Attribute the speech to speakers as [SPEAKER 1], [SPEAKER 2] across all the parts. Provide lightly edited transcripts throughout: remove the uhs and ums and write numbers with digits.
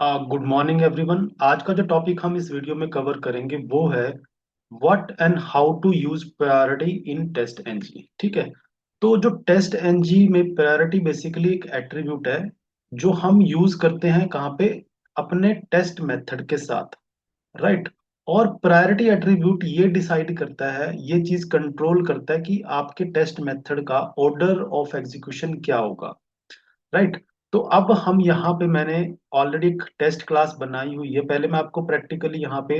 [SPEAKER 1] Good morning everyone. आज का जो टॉपिक हम इस वीडियो में कवर करेंगे वो है what and how to use priority in TestNG. ठीक है। तो जो टेस्ट एनजी में प्रायोरिटी बेसिकली एक एट्रीब्यूट है जो हम यूज करते हैं कहाँ पे, अपने टेस्ट मेथड के साथ। राइट। और प्रायोरिटी एट्रीब्यूट ये डिसाइड करता है, ये चीज कंट्रोल करता है कि आपके टेस्ट मेथड का ऑर्डर ऑफ एग्जीक्यूशन क्या होगा। राइट। तो अब हम यहाँ पे मैंने ऑलरेडी एक टेस्ट क्लास बनाई हुई है। पहले मैं आपको प्रैक्टिकली यहाँ पे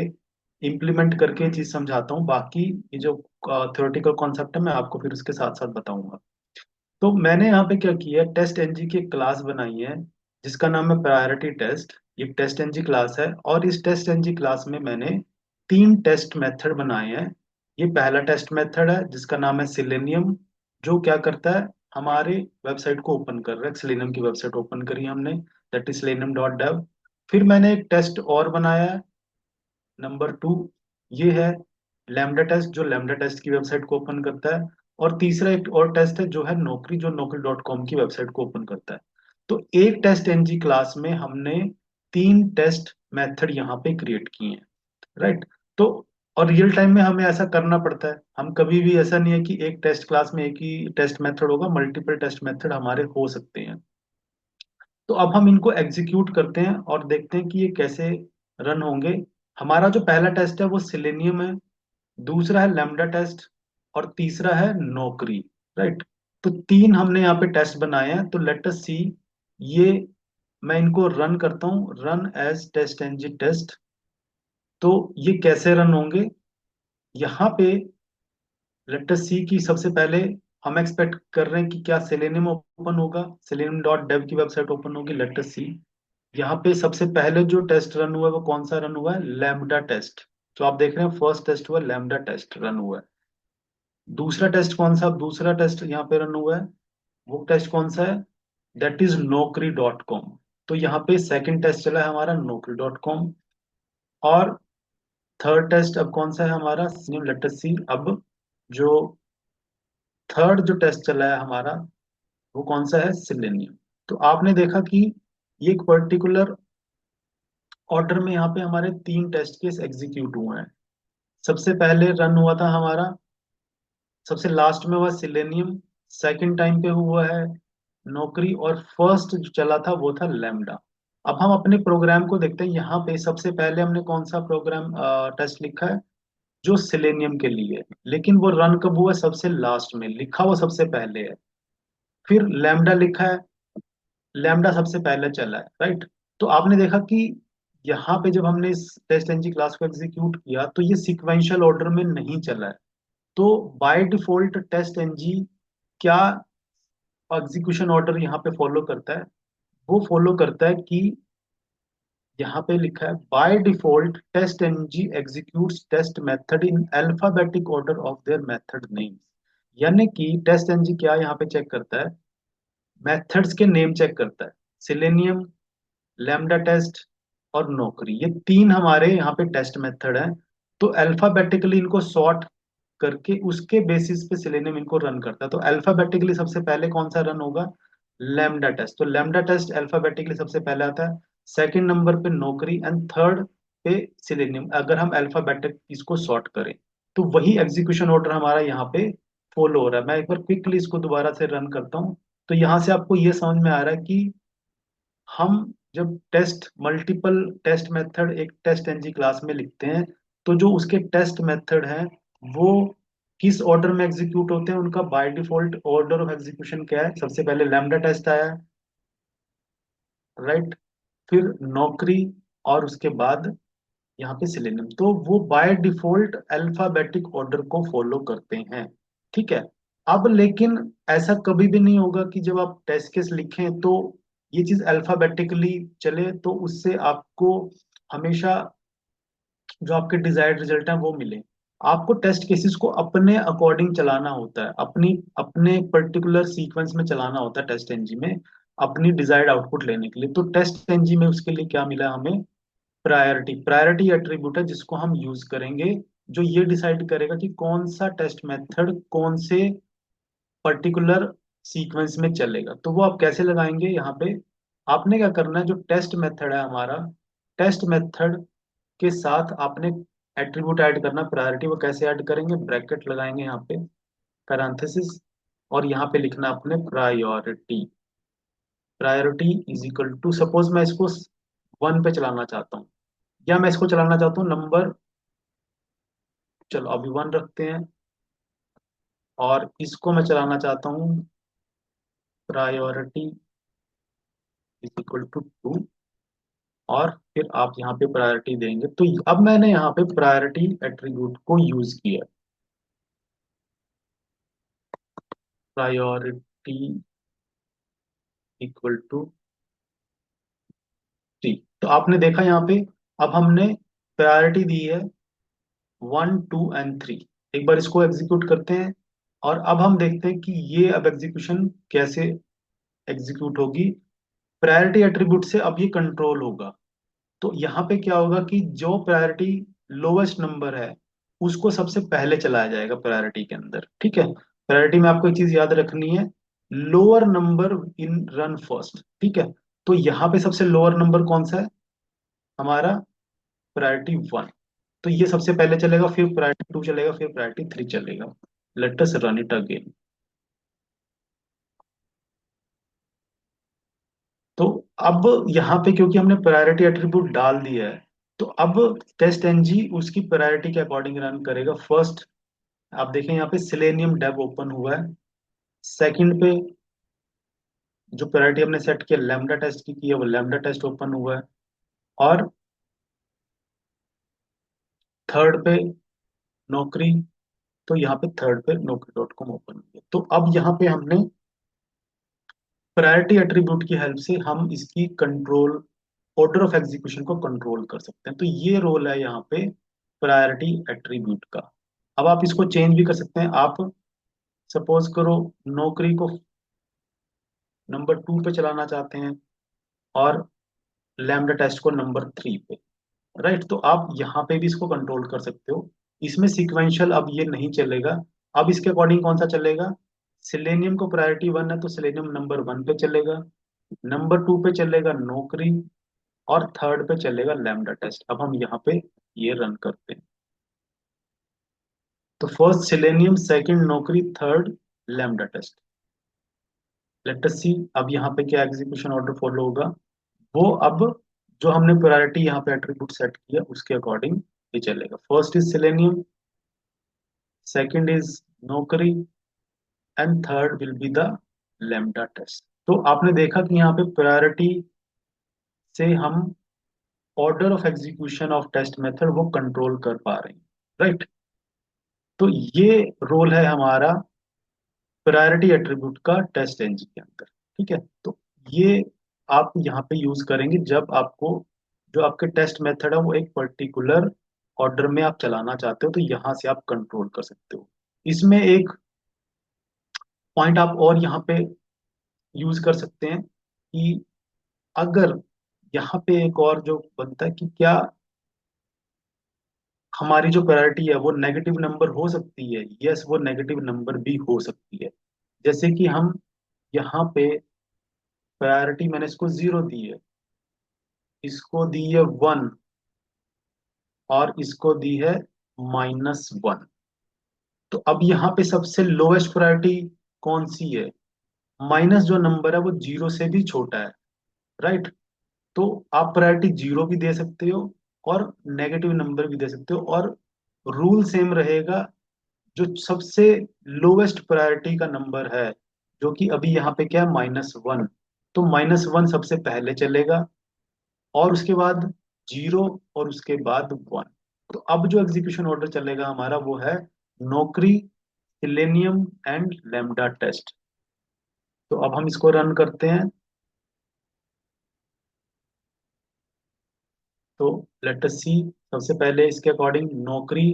[SPEAKER 1] इम्प्लीमेंट करके चीज समझाता हूँ, बाकी ये जो थ्योरेटिकल कॉन्सेप्ट है मैं आपको फिर उसके साथ साथ बताऊंगा। तो मैंने यहाँ पे क्या किया है, टेस्ट एनजी की एक क्लास बनाई है जिसका नाम है प्रायोरिटी टेस्ट। ये टेस्ट एनजी क्लास है और इस टेस्ट एनजी क्लास में मैंने तीन टेस्ट मेथड बनाए हैं। ये पहला टेस्ट मेथड है जिसका नाम है सिलेनियम, जो क्या करता है, हमारे वेबसाइट को ओपन कर रहा है। सिलेनियम की वेबसाइट ओपन करी हमने, दैट इज selenium.dev। फिर मैंने एक टेस्ट और बनाया है, नंबर टू, ये है लैम्डा टेस्ट, जो लैम्डा टेस्ट की वेबसाइट को ओपन करता है। और तीसरा एक और टेस्ट है जो है नौकरी, जो नौकरी.com की वेबसाइट को ओपन करता है। तो एक टेस्ट एनजी क्लास में हमने तीन टेस्ट मेथड यहाँ पे क्रिएट किए हैं। राइट। तो और रियल टाइम में हमें ऐसा करना पड़ता है, हम कभी भी ऐसा नहीं है कि एक टेस्ट क्लास में एक ही टेस्ट मेथड होगा, मल्टीपल टेस्ट मेथड हमारे हो सकते हैं। तो अब हम इनको एग्जीक्यूट करते हैं और देखते हैं कि ये कैसे रन होंगे। हमारा जो पहला टेस्ट है वो सिलेनियम है, दूसरा है लैम्डा टेस्ट और तीसरा है नौकरी। राइट। तो तीन हमने यहाँ पे टेस्ट बनाए हैं, तो लेट अस सी। ये मैं इनको रन करता हूँ, run as TestNG test. तो ये कैसे रन होंगे यहाँ पे, लेट अस सी की सबसे पहले हम एक्सपेक्ट कर रहे हैं कि क्या सेलेनियम ओपन होगा, selenium.dev की वेबसाइट ओपन होगी। लेट अस सी, यहाँ पे सबसे पहले जो टेस्ट रन हुआ है वो कौन सा रन हुआ है, लैम्डा टेस्ट। जो आप देख रहे हैं फर्स्ट टेस्ट हुआ, लैम्डा टेस्ट रन हुआ है। दूसरा टेस्ट कौन सा, दूसरा टेस्ट यहाँ पे रन हुआ है, वो टेस्ट कौन सा है, दैट इज नौकरी.com। तो यहाँ पे सेकंड टेस्ट चला है हमारा नौकरी.com। और थर्ड टेस्ट अब कौन सा है हमारा, लेट अस सी अब, जो थर्ड जो टेस्ट चला है हमारा वो कौन सा है, सिलेनियम। तो आपने देखा कि ये एक पर्टिकुलर ऑर्डर में यहाँ पे हमारे तीन टेस्ट केस एग्जीक्यूट हुए हैं। सबसे पहले रन हुआ था हमारा, सबसे लास्ट में हुआ सिलेनियम, सेकंड टाइम पे हुआ है नौकरी, और फर्स्ट जो चला था वो था लैम्डा। अब हम अपने प्रोग्राम को देखते हैं, यहाँ पे सबसे पहले हमने कौन सा प्रोग्राम टेस्ट लिखा है, जो सिलेनियम के लिए है। लेकिन वो रन कब हुआ, सबसे लास्ट में लिखा, वो सबसे पहले है। फिर लैम्डा लिखा है, लैम्डा सबसे पहले चला है। राइट। तो आपने देखा कि यहाँ पे जब हमने इस टेस्ट एनजी क्लास को एग्जीक्यूट किया तो ये सिक्वेंशियल ऑर्डर में नहीं चला है। तो बाय डिफॉल्ट टेस्ट एनजी क्या एग्जीक्यूशन ऑर्डर यहाँ पे फॉलो करता है, वो फॉलो करता है कि यहाँ पे लिखा है by default TestNG executes test method in alphabetic order of their method names. यानी कि टेस्ट एनजी क्या यहाँ पे चेक करता है, मेथड्स के नेम चेक करता है। सिलेनियम, लैम्डा टेस्ट और नौकरी, ये तीन हमारे यहाँ पे टेस्ट मेथड है। तो अल्फाबेटिकली इनको सॉर्ट करके उसके बेसिस पे सिलेनियम इनको रन करता है। तो अल्फाबेटिकली सबसे पहले कौन सा रन होगा, लैम्डा टेस्ट। तो लैम्डा टेस्ट अल्फाबेटिकली सबसे पहले आता है, सेकंड नंबर पे नौकरी एंड थर्ड पे सिलेनियम, अगर हम अल्फाबेटिक इसको सॉर्ट करें। तो वही एग्जीक्यूशन ऑर्डर हमारा यहाँ पे फॉलो हो रहा है। मैं एक बार क्विकली इसको दोबारा से रन करता हूँ। तो यहाँ से आपको ये समझ में आ रहा है कि हम जब टेस्ट मल्टीपल टेस्ट मेथड एक टेस्ट एनजी क्लास में लिखते हैं, तो जो उसके टेस्ट मेथड हैं वो किस ऑर्डर में एग्जीक्यूट होते हैं, उनका by default order of execution क्या है, सबसे पहले लैम्डा टेस्ट आया है। राइट। फिर नौकरी, और उसके बाद यहाँ पे सिलेनियम। तो वो बाय डिफॉल्ट अल्फाबेटिक ऑर्डर को फॉलो करते हैं। ठीक है। अब लेकिन ऐसा कभी भी नहीं होगा कि जब आप टेस्ट केस लिखें तो ये चीज अल्फाबेटिकली चले, तो उससे आपको हमेशा जो आपके डिजायर्ड रिजल्ट है वो मिले। आपको टेस्ट केसेस को अपने अकॉर्डिंग चलाना होता है, अपनी अपने पर्टिकुलर सीक्वेंस में चलाना होता है टेस्ट एनजी में, अपनी डिजायर्ड आउटपुट लेने के लिए। तो टेस्ट एनजी में उसके लिए क्या मिला हमें, प्रायोरिटी। प्रायोरिटी एट्रीब्यूट है जिसको हम यूज करेंगे, जो ये डिसाइड करेगा कि कौन सा टेस्ट मेथड कौन से पर्टिकुलर सीक्वेंस में चलेगा। तो वो आप कैसे लगाएंगे यहाँ पे, आपने क्या करना है, जो टेस्ट मेथड है हमारा, टेस्ट मेथड के साथ आपने एट्रीब्यूट ऐड करना प्रायोरिटी। वो कैसे ऐड करेंगे, ब्रैकेट लगाएंगे यहाँ पे, पैरेंथेसिस, और यहाँ पे लिखना अपने priority. Priority is equal to, suppose मैं इसको 1 पे चलाना चाहता हूँ, या मैं इसको चलाना चाहता हूँ नंबर, चलो अभी 1 रखते हैं, और इसको मैं चलाना चाहता हूँ प्रायोरिटी इज इक्वल टू 2, और फिर आप यहाँ पे प्रायोरिटी देंगे। तो अब मैंने यहाँ पे प्रायोरिटी एट्रीब्यूट को यूज किया, प्रायोरिटी इक्वल टू 3। तो आपने देखा यहाँ पे, अब हमने प्रायोरिटी दी है 1 2 एंड 3। एक बार इसको एग्जीक्यूट करते हैं, और अब हम देखते हैं कि ये अब एग्जीक्यूशन कैसे एग्जीक्यूट होगी। प्रायोरिटी एट्रीब्यूट से अब ये कंट्रोल होगा। तो यहाँ पे क्या होगा कि जो प्रायोरिटी लोवेस्ट नंबर है उसको सबसे पहले चलाया जाएगा प्रायोरिटी के अंदर, ठीक है। प्रायोरिटी में आपको एक चीज याद रखनी है, lower number in run first, ठीक है। तो यहाँ पे सबसे लोअर नंबर कौन सा है, हमारा प्रायोरिटी 1। तो ये सबसे पहले चलेगा, फिर प्रायोरिटी 2 चलेगा, फिर प्रायोरिटी 3 चलेगा। Let us run it again. तो अब यहाँ पे क्योंकि हमने प्रायोरिटी एट्रीब्यूट डाल दिया है, तो अब टेस्ट एनजी उसकी प्रायोरिटी के अकॉर्डिंग रन करेगा। फर्स्ट आप देखें यहाँ पे सिलेनियम डेव ओपन हुआ है, सेकंड पे जो प्रायोरिटी हमने सेट किया लैम्डा टेस्ट की है वो लैम्डा टेस्ट ओपन हुआ है, और थर्ड पे नौकरी, तो यहाँ पे थर्ड पे नौकरी डॉट कॉम ओपन हुई है। तो अब यहाँ पे हमने प्रायोरिटी एट्रीब्यूट की हेल्प से हम इसकी कंट्रोल, ऑर्डर ऑफ एग्जीक्यूशन को कंट्रोल कर सकते हैं। तो ये रोल है यहाँ पे प्रायोरिटी एट्रीब्यूट का। अब आप इसको चेंज भी कर सकते हैं। आप सपोज करो नौकरी को नंबर 2 पे चलाना चाहते हैं, और लैम्डा टेस्ट को नंबर 3 पे, राइट। तो आप यहाँ पे भी इसको कंट्रोल कर सकते हो। इसमें सीक्वेंशियल अब ये नहीं चलेगा। अब इसके अकॉर्डिंग कौन सा चलेगा, सिलेनियम को प्रायोरिटी 1 है तो सिलेनियम नंबर 1 पे चलेगा, नंबर 2 पे चलेगा नौकरी, और थर्ड पे चलेगा लैम्डा टेस्ट। अब हम यहाँ पे ये रन करते हैं, तो first Selenium, second Naukri, third LambdaTest. Let us see अब यहाँ पे क्या एग्जीक्यूशन ऑर्डर फॉलो होगा। वो अब जो हमने प्रायोरिटी यहाँ पे एट्रीब्यूट सेट किया उसके अकॉर्डिंग ये चलेगा। First is Selenium, second is Naukri, and third will be the LambdaTest. तो आपने देखा कि यहाँ पे प्रायोरिटी से हम order of execution of test method वो कंट्रोल कर पा रहे हैं, राइट। तो ये रोल है हमारा प्रायोरिटी एट्रीब्यूट का टेस्ट एंजिन के अंदर, ठीक है। तो ये आप यहाँ पे यूज करेंगे जब आपको जो आपके टेस्ट मेथड है वो एक पर्टिकुलर ऑर्डर में आप चलाना चाहते हो, तो यहाँ से आप कंट्रोल कर सकते हो। इसमें एक पॉइंट आप और यहाँ पे यूज कर सकते हैं कि अगर यहाँ पे एक और जो बनता है कि क्या हमारी जो प्रायोरिटी है वो नेगेटिव नंबर हो सकती है, यस वो नेगेटिव नंबर भी हो सकती है। जैसे कि हम यहाँ पे प्रायोरिटी मैंने इसको 0 दी है, इसको दी है 1, और इसको दी है -1। तो अब यहाँ पे सबसे लोएस्ट प्रायोरिटी कौन सी है, माइनस जो नंबर है वो 0 से भी छोटा है, राइट। तो आप प्रायोरिटी 0 भी दे सकते हो और नेगेटिव नंबर भी दे सकते हो, और रूल सेम रहेगा। जो सबसे लोवेस्ट प्रायोरिटी का नंबर है, जो कि अभी यहाँ पे क्या है -1, तो -1 सबसे पहले चलेगा, और उसके बाद 0, और उसके बाद 1। तो अब जो एग्जीक्यूशन ऑर्डर चलेगा हमारा वो है नौकरी, सिलेनियम एंड लैम्डा टेस्ट। तो अब हम इसको रन करते हैं। तो लेट अस सी, सबसे पहले इसके according Naukri,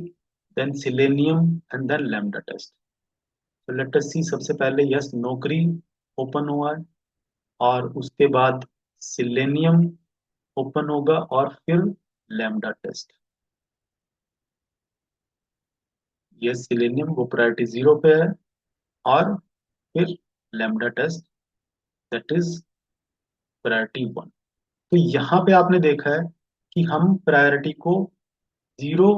[SPEAKER 1] then Selenium and then LambdaTest. तो लेट अस सी, सबसे पहले यस नौकरी ओपन हुआ है, और उसके बाद सिलेनियम ओपन होगा, और फिर लैम्डा टेस्ट। यस सिलेनियम वो प्रायोरिटी 0 पे है, और फिर LambdaTest, that is priority one. तो यहाँ पे आपने देखा है कि हम प्रायोरिटी को जीरो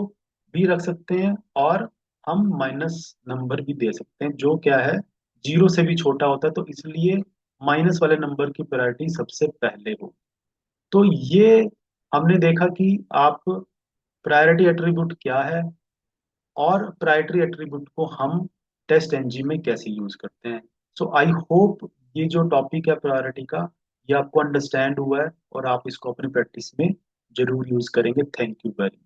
[SPEAKER 1] भी रख सकते हैं और हम माइनस नंबर भी दे सकते हैं, जो क्या है, जीरो से भी छोटा होता है, तो इसलिए माइनस वाले नंबर की प्रायोरिटी सबसे पहले हो। तो ये हमने देखा कि आप प्रायोरिटी एट्रीब्यूट क्या है और प्रायोरिटी एट्रीब्यूट को हम टेस्ट एनजी में कैसे यूज करते हैं। सो आई होप ये जो टॉपिक है प्रायोरिटी का, ये आपको अंडरस्टैंड हुआ है और आप इसको अपनी प्रैक्टिस में जरूर यूज करेंगे। Thank you very